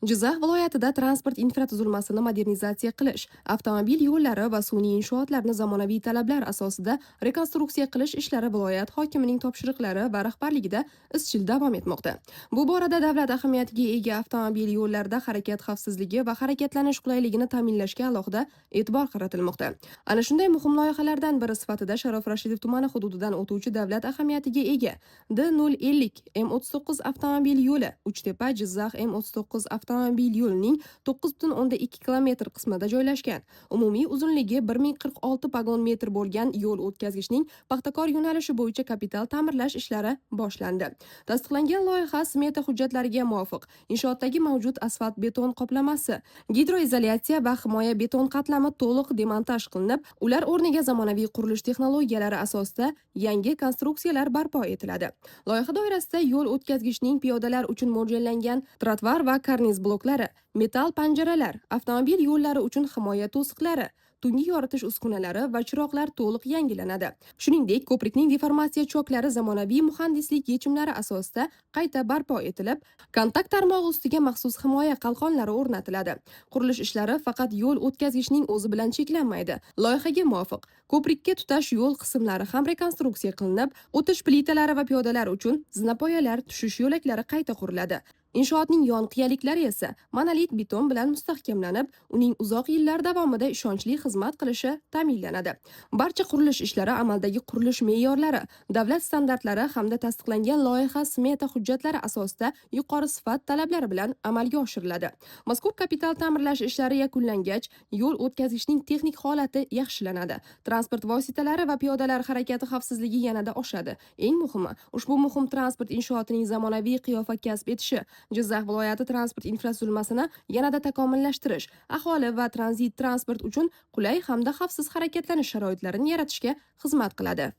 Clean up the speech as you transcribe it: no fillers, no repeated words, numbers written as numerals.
Jizzax viloyatida transport infratuzilmasini modernizatsiya qilish, avtomobil yo'llari va sun'iy inshootlarni zamonaviy talablar asosida rekonstruksiya qilish ishlari viloyat hokimining topshiriqlari va rahbarligida izchil davom etmoqda. Bu borada davlat ahamiyatiga ega avtomobil yo'llarida harakat xavfsizligi va harakatlanish qulayligini ta'minlashga alohida e'tibor qaratilmoqda. Ana shunday muhim loyihalardan biri sifatida Sharof Rashidov tumani hududidan o'tuvchi davlat ahamiyatiga ega D050 M39 avtomobil yo'li Uchtepa Jizzax M39 avtomobil yo'lining 9,2 kilometr qismida joylashgan. Umumiy uzunligi 1046 vagon metr bo'lgan yo'l o'tkazgichning Paxtakor yo'nalishi bo'yicha kapital ta'mirlash ishlari boshlandi. Tasdiqlangan loyiha smeta hujjatlariga muvofiq inshootdagi mavjud asfalt beton qoplamasi, gidroizolyatsiya va himoya beton qatlami to'liq demontaj qilinib, ular o'rniga zamonaviy qurilish texnologiyalari asosida yangi konstruksiyalar barpo etiladi. Loyiha doirasida yo'l o'tkazgichning piyodalar uchun mo'ljallangan trotvar va karniz bloklari, metall panjaralar, avtomobil yo'llari uchun himoya to'siqlari, tungi yoritish uskunalari va chiroqlar to'liq yangilanadi. Shuningdek, ko'prikning deformatsiya choklari zamonaviy muhandislik yechimlari asosida qayta barpo etilib, kontakt tarmog'i ustiga maxsus himoya qalqonlari o'rnatiladi. Qurilish ishlari faqat yo'l o'tkazgichning o'zi bilan cheklanmaydi. Loyihaga muvofiq, ko'prikka tutash yo'l qismlari ham rekonstruksiya qilinib, o'tish plitalari va piyodalar uchun zinapoyalar, tushish yo'laklari qayta quriladi. Inshootning yon qiyaliklari esa monolit beton bilan mustahkamlanib, uning uzoq yillar davomida ishonchli xizmat qilishi ta'minlanadi. Barcha qurilish ishlari amaldagi qurilish me'yorlari, davlat standartlari hamda tasdiqlangan loyiha smeta hujjatlari asosida yuqori sifat talablari bilan amalga oshiriladi. Mazkur kapital ta'mirlash ishlari yakunlangach, yo'l o'tkazgichning texnik holati yaxshilanadi. Transport vositalari va piyodalar harakati xavfsizligi yanada oshadi. Eng muhimi, ushbu muhim transport inshootining zamonaviy qiyofa kasb etishi Jizzax viloyati transport infratuzilmasini yanada takomillashtirish, aholi va tranzit transport uchun qulay hamda xavfsiz harakatlanish sharoitlarini yaratishga xizmat qiladi.